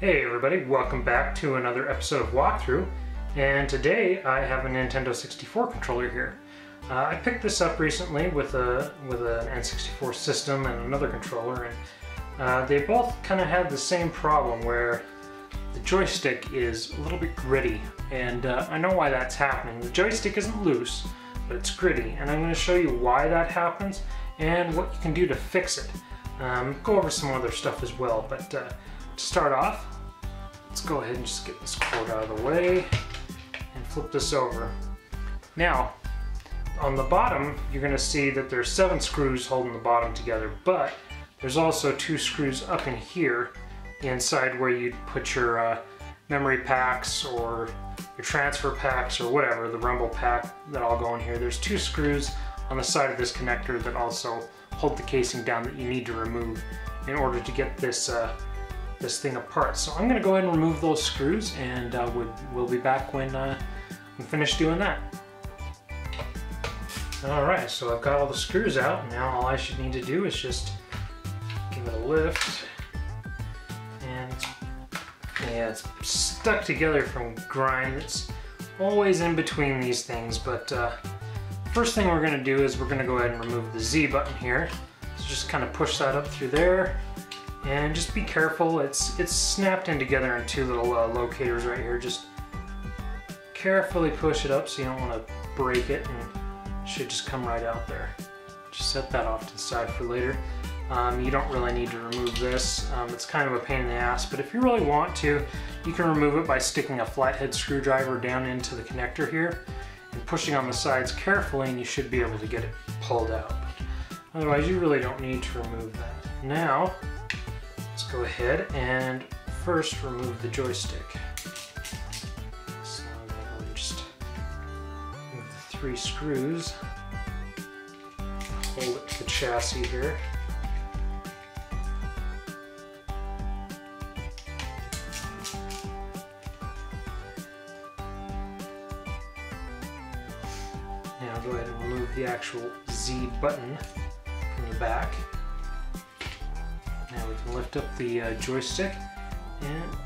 Hey everybody, welcome back to another episode of Walkthrough, and today I have a Nintendo 64 controller here. I picked this up recently with an N64 system and another controller, and they both kind of had the same problem where the joystick is a little bit gritty, and I know why that's happening. The joystick isn't loose, but it's gritty, and I'm going to show you why that happens and what you can do to fix it. Go over some other stuff as well, but to start off, let's go ahead and just get this cord out of the way and flip this over. Now, on the bottom, you're going to see that there's 7 screws holding the bottom together, but there's also 2 screws up in here inside where you'd put your memory packs or your transfer packs or whatever, the rumble pack that all go in here. There's 2 screws on the side of this connector that also hold the casing down that you need to remove in order to get this this thing apart. So I'm going to go ahead and remove those screws, and we'll be back when I'm finished doing that. Alright, so I've got all the screws out. Now all I should need to do is just give it a lift. And yeah, it's stuck together from grime. It's always in between these things, but first thing we're going to do is we're going to go ahead and remove the Z button here. So just kind of push that up through there, and just be careful. It's snapped in together in 2 little locators right here. Just carefully push it up so you don't want to break it, and it should just come right out there. Just set that off to the side for later. You don't really need to remove this. It's kind of a pain in the ass, but if you really want to, you can remove it by sticking a flathead screwdriver down into the connector here and pushing on the sides carefully, and you should be able to get it pulled out. Otherwise, you really don't need to remove that. Now, let's go ahead and first remove the joystick. So I'm going to go and just move the 3 screws, hold it to the chassis here. Now go ahead and remove the actual Z button from the back. Now we can lift up the joystick and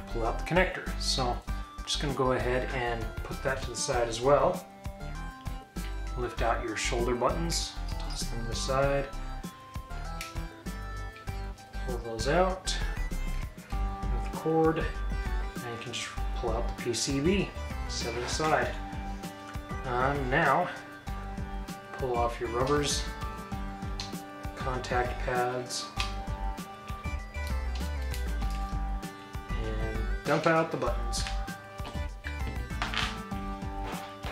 pull out the connector. So I'm just going to go ahead and put that to the side as well. Lift out your shoulder buttons, toss them to the side, pull those out, move the cord, and you can just pull out the PCB, set it aside. Now, pull off your rubbers, contact pads, and dump out the buttons.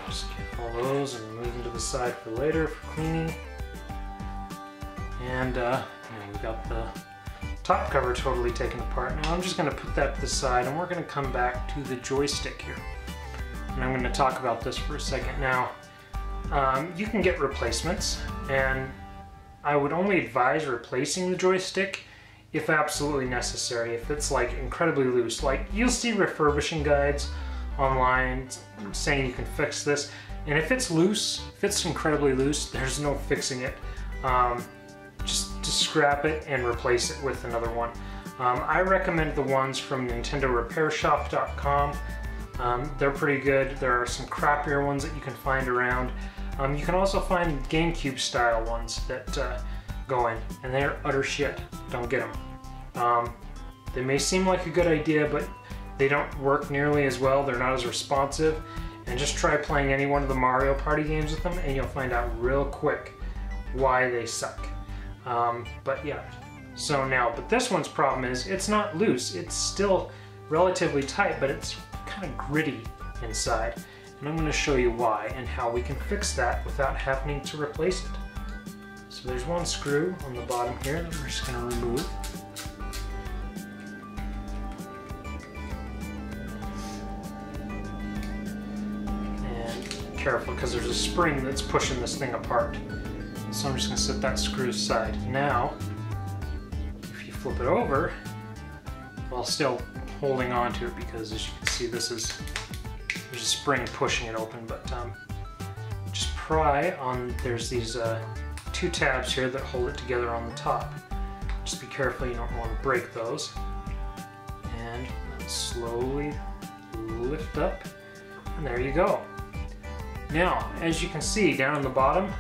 Just get all those and move them to the side for later for cleaning. And we've got the top cover totally taken apart. Now I'm just going to put that to the side, and we're going to come back to the joystick here. And I'm going to talk about this for a second. Now, you can get replacements, and I would only advise replacing the joystick if absolutely necessary, if it's like incredibly loose. Like, you'll see refurbishing guides online saying you can fix this, and if it's loose, if it's incredibly loose, there's no fixing it. Just scrap it and replace it with another one. I recommend the ones from NintendoRepairShop.com. They're pretty good. There are some crappier ones that you can find around. You can also find GameCube style ones that go in, and they're utter shit. Don't get them. They may seem like a good idea, but they don't work nearly as well. They're not as responsive. And just try playing any one of the Mario Party games with them, and you'll find out real quick why they suck. But yeah, so now, but this one's problem is it's not loose. It's still relatively tight, but it's kind of gritty inside, and I'm going to show you why and how we can fix that without having to replace it. So there's 1 screw on the bottom here that we're just going to remove. And careful, because there's a spring that's pushing this thing apart. So I'm just going to set that screw aside. Now, if you flip it over, while still holding on to it, because as you can see, there's a spring pushing it open, but just pry on, there's these 2 tabs here that hold it together on the top. Just be careful, you don't want to break those. and slowly lift up, and there you go. Now, as you can see down on the bottom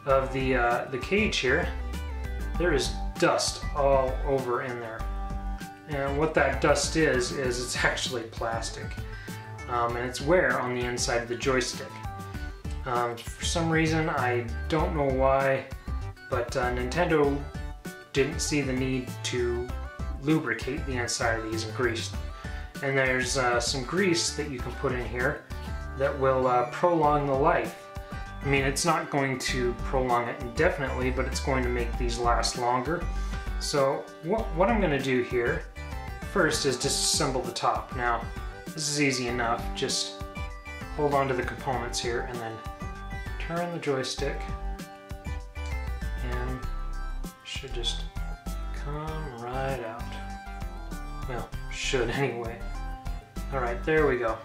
of the cage here, there is dust all over in there. And what that dust is it's actually plastic. And it's wear on the inside of the joystick. For some reason, I don't know why, but Nintendo didn't see the need to lubricate the inside of these and grease them. And there's some grease that you can put in here that will prolong the life. I mean, it's not going to prolong it indefinitely, but it's going to make these last longer. So what I'm going to do here first is disassemble the top. Now, this is easy enough. Just hold on to the components here and then turn the joystick, and it should just come right out. Well, should anyway. Alright, there we go.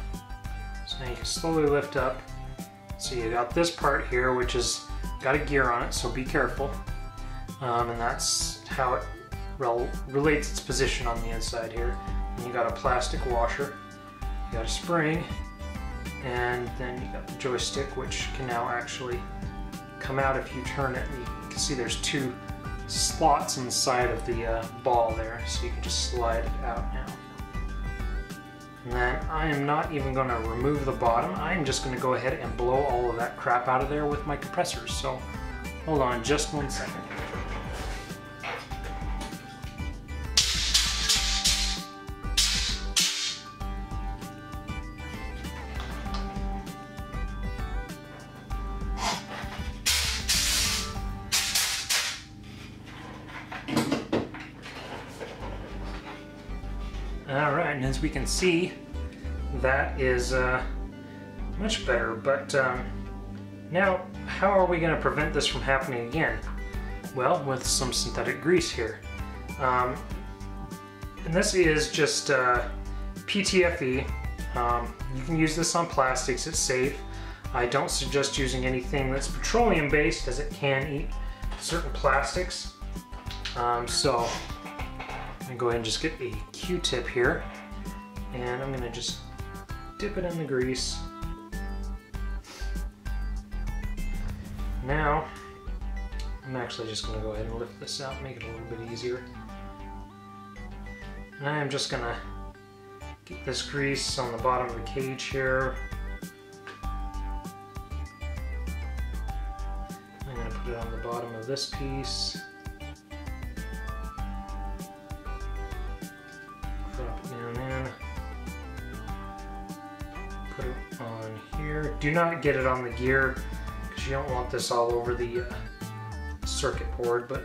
So now you can slowly lift up. So you got this part here, which has got a gear on it, so be careful. And that's how it relates its position on the inside here. And you got a plastic washer, you got a spring, and then you got the joystick, which can now actually come out if you turn it. And you can see there's two slots on the side of the ball there, so you can just slide it out now. And then I am not even going to remove the bottom. I am just going to go ahead and blow all of that crap out of there with my compressors. So hold on just 1 second. Alright, and as we can see, that is much better, but now how are we going to prevent this from happening again? Well, with some synthetic grease here. And this is just PTFE. You can use this on plastics, it's safe. I don't suggest using anything that's petroleum based, as it can eat certain plastics. So I'm going to go ahead and just get a Q-tip here, and I'm going to just dip it in the grease. Now, I'm actually just going to go ahead and lift this out, make it a little bit easier. And I am just going to get this grease on the bottom of the cage here. I'm going to put it on the bottom of this piece. Drop it down in. Put it on here. Do not get it on the gear because you don't want this all over the circuit board, but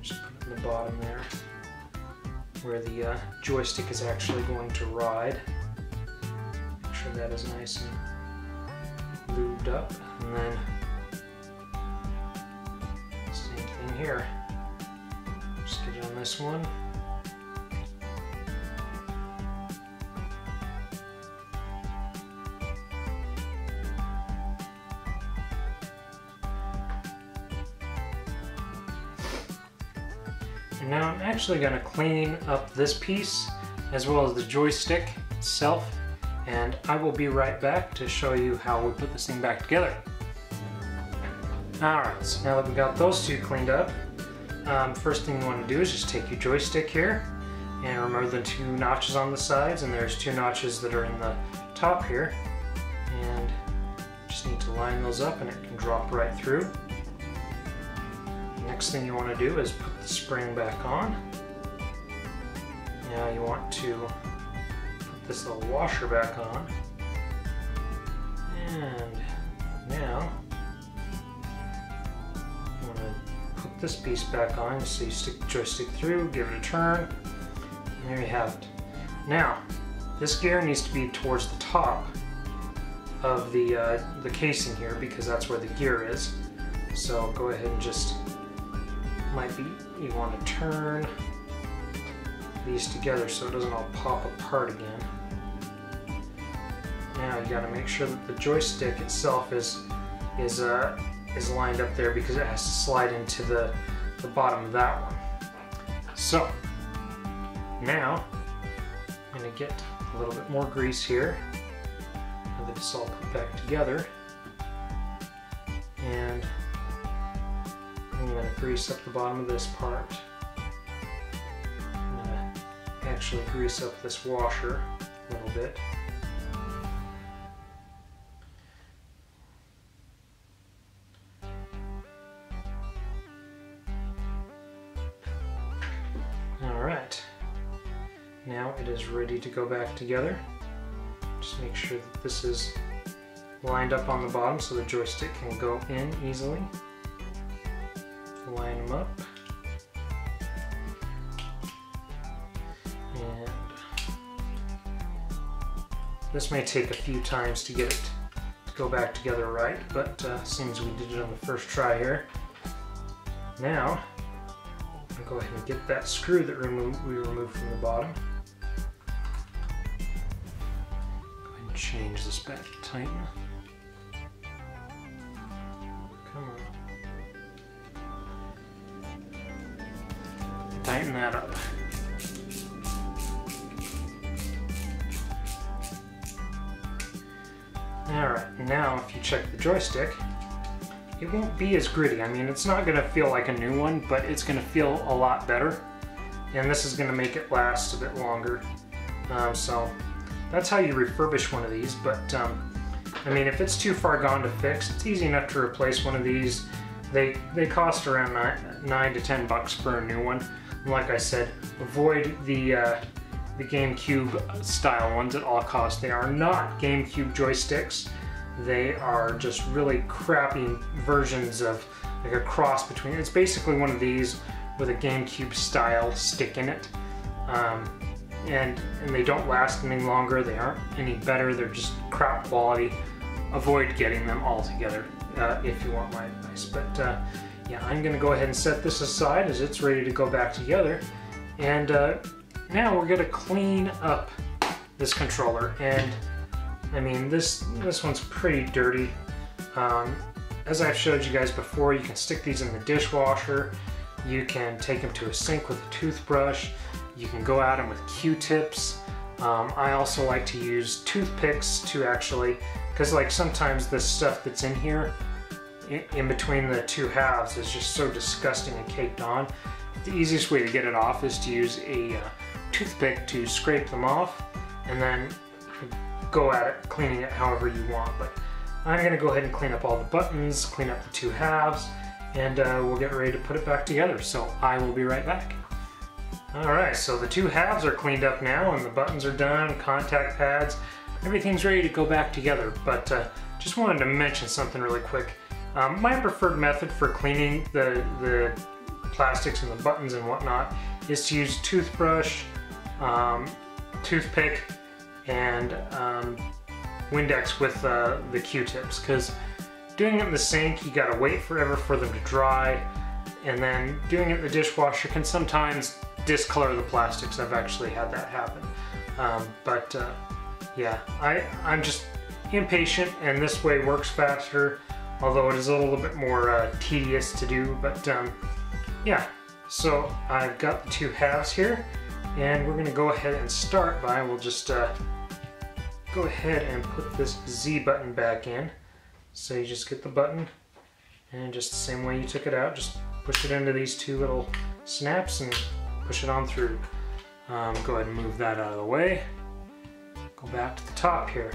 just put it in the bottom there where the joystick is actually going to ride. Make sure that is nice and lubed up, and then same thing here. Just get it on this one. And now I'm actually going to clean up this piece as well as the joystick itself, and I will be right back to show you how we put this thing back together. Alright, so now that we got those two cleaned up, first thing you want to do is just take your joystick here and remove the two notches on the sides, and there's two notches that are in the top here, and just need to line those up and it can drop right through. Next thing you want to do is put the spring back on. Now you want to put this little washer back on, and now you want to put this piece back on. So you stick the joystick through, give it a turn, and there you have it. Now this gear needs to be towards the top of the casing here because that's where the gear is. So go ahead and just you want to turn these together so it doesn't all pop apart again. Now you got to make sure that the joystick itself is is lined up there because it has to slide into the bottom of that one. So now I'm going to get a little bit more grease here now that it's all put back together, and I'm going to grease up the bottom of this part. I'm going to actually grease up this washer a little bit. Alright, now it is ready to go back together. Just make sure that this is lined up on the bottom so the joystick can go in easily. Line them up. And this may take a few times to get it to go back together right, but seems we did it on the first try here. Now, I'll go ahead and get that screw that we removed from the bottom. Go ahead and change this back to tighten. Come on. Tighten that up. Alright, now if you check the joystick, it won't be as gritty. I mean, it's not going to feel like a new one, but it's going to feel a lot better. And this is going to make it last a bit longer. So that's how you refurbish one of these. But I mean, if it's too far gone to fix, it's easy enough to replace one of these. They cost around $9 to $10 for a new one. And like I said, avoid the GameCube style ones at all costs. They are not GameCube joysticks. They are just really crappy versions of like a cross between. It's basically one of these with a GameCube style stick in it, and they don't last any longer. They aren't any better. They're just crap quality. Avoid getting them altogether if you want my advice. But yeah, I'm going to go ahead and set this aside as it's ready to go back together. And now we're going to clean up this controller. And I mean, this one's pretty dirty. As I've showed you guys before, you can stick these in the dishwasher. You can take them to a sink with a toothbrush. You can go at them with Q-tips. I also like to use toothpicks to actually, because like sometimes the stuff that's in here, in between the two halves, is just so disgusting and caked on. The easiest way to get it off is to use a toothpick to scrape them off, and then go at it, cleaning it however you want. But I'm going to go ahead and clean up all the buttons, clean up the two halves, and we'll get ready to put it back together. So I will be right back. Alright, so the two halves are cleaned up now, and the buttons are done, contact pads, everything's ready to go back together. But just wanted to mention something really quick. My preferred method for cleaning the plastics and the buttons and whatnot is to use toothbrush, toothpick, and Windex with the Q-tips, because doing it in the sink, you gotta wait forever for them to dry, and then doing it in the dishwasher can sometimes discolor the plastics. I've actually had that happen. Yeah, I'm just impatient, and this way works faster, although it is a little bit more tedious to do. But yeah, so I've got the two halves here, and we're gonna go ahead and start by, we'll just go ahead and put this Z button back in. So you just get the button, and just the same way you took it out, just push it into these two little snaps and push it on through. Go ahead and move that out of the way. Go back to the top here.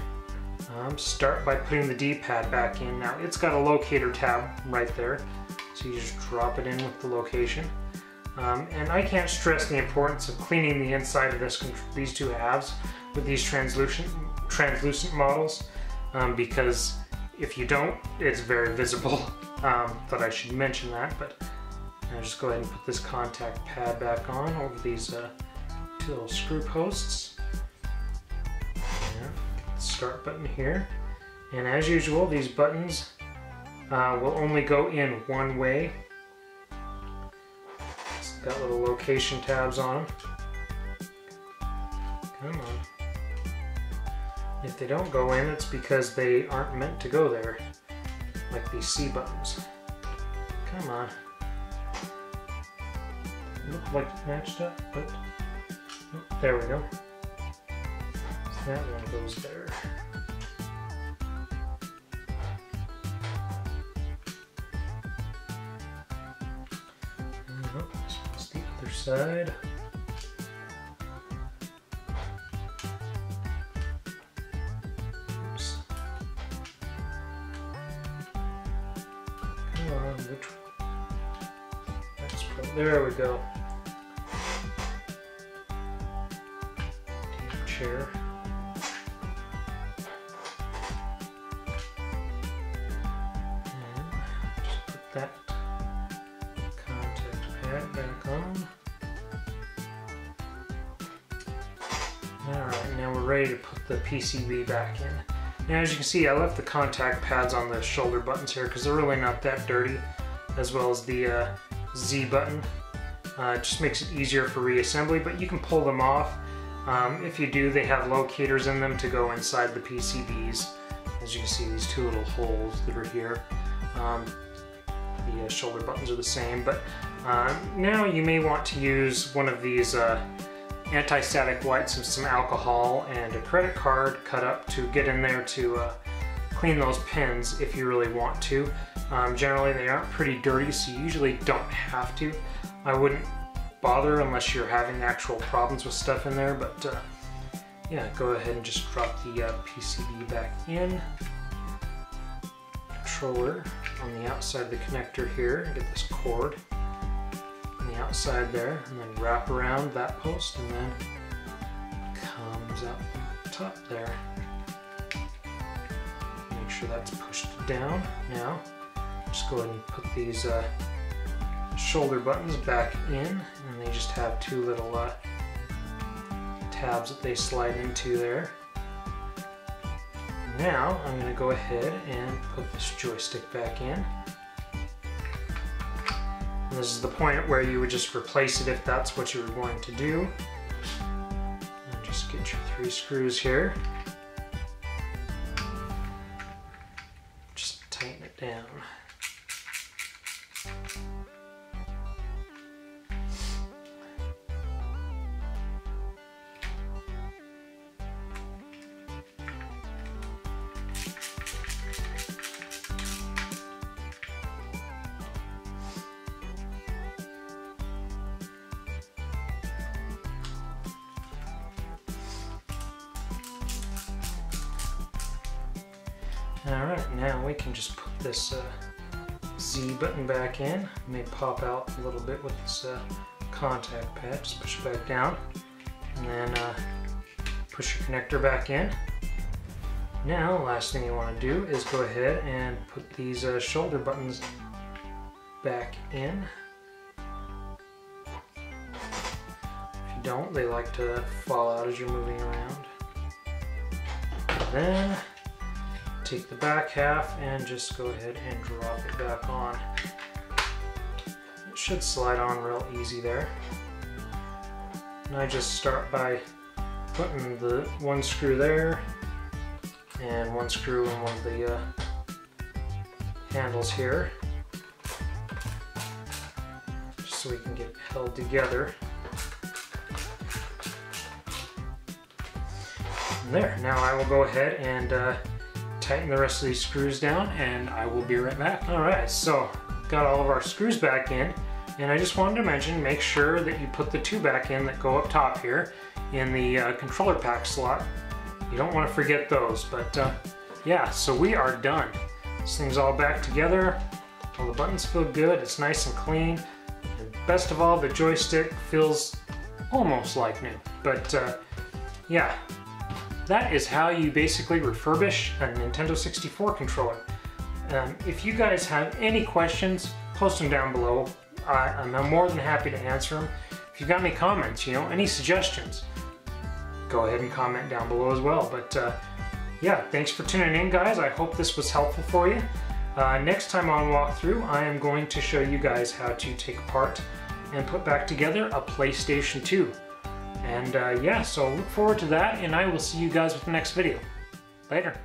Start by putting the D-pad back in. Now it's got a locator tab right there, so you just drop it in with the location. And I can't stress the importance of cleaning the inside of these two halves with these translucent models, because if you don't, it's very visible. Thought I should mention that, but now just go ahead and put this contact pad back on over these two little screw posts. Start button here, and as usual, these buttons will only go in one way. It's got little location tabs on them. Come on. If they don't go in, it's because they aren't meant to go there. like these C buttons. Come on. Looked like it matched up, but oh, there we go. So that one goes there. Oh, this one's the other side. Oops. Come on, which one? That's probably, there we go. Chair. And just put that contact pad back on. Alright, now we're ready to put the PCB back in. Now as you can see, I left the contact pads on the shoulder buttons here because they're really not that dirty, as well as the Z button. It just makes it easier for reassembly, but you can pull them off. If you do, they have locators in them to go inside the PCBs. As you can see, these two little holes that are here. The shoulder buttons are the same, but now you may want to use one of these anti-static wipes with some alcohol and a credit card cut up to get in there to clean those pins if you really want to. Generally, they aren't pretty dirty, so you usually don't have to. I wouldn't bother unless you're having actual problems with stuff in there, but yeah, go ahead and just drop the PCB back in. Controller on the outside of the connector here, get this cord on the outside there, and then wrap around that post and then comes out the top there. Make sure that's pushed down. Now just go ahead and put these shoulder buttons back in, and they just have two little tabs that they slide into there. Now I'm going to go ahead and put this joystick back in. And this is the point where you would just replace it if that's what you were going to do. And just get your 3 screws here. Just tighten it down. Alright, now we can just put this Z button back in. It may pop out a little bit with this contact pad. Just push it back down, and then push your connector back in. Now, last thing you want to do is go ahead and put these shoulder buttons back in. If you don't, they like to fall out as you're moving around. And then take the back half and just go ahead and drop it back on. It should slide on real easy there. And I just start by putting the one screw there and one screw in one of the handles here, just so we can get it held together. And there, now I will go ahead and tighten the rest of these screws down, and I will be right back. Alright, so got all of our screws back in, and I just wanted to mention, make sure that you put the 2 back in that go up top here in the controller pack slot. You don't want to forget those, but yeah, so we are done. This thing's all back together. All the buttons feel good, it's nice and clean, and best of all, the joystick feels almost like new. But yeah, that is how you basically refurbish a Nintendo 64 controller. If you guys have any questions, post them down below. I'm more than happy to answer them. If you've got any comments, any suggestions, go ahead and comment down below as well. But yeah, thanks for tuning in, guys. I hope this was helpful for you. Next time on Walkthrough, I am going to show you guys how to take apart and put back together a PlayStation 2. And yeah, so look forward to that, and I will see you guys with the next video. Later.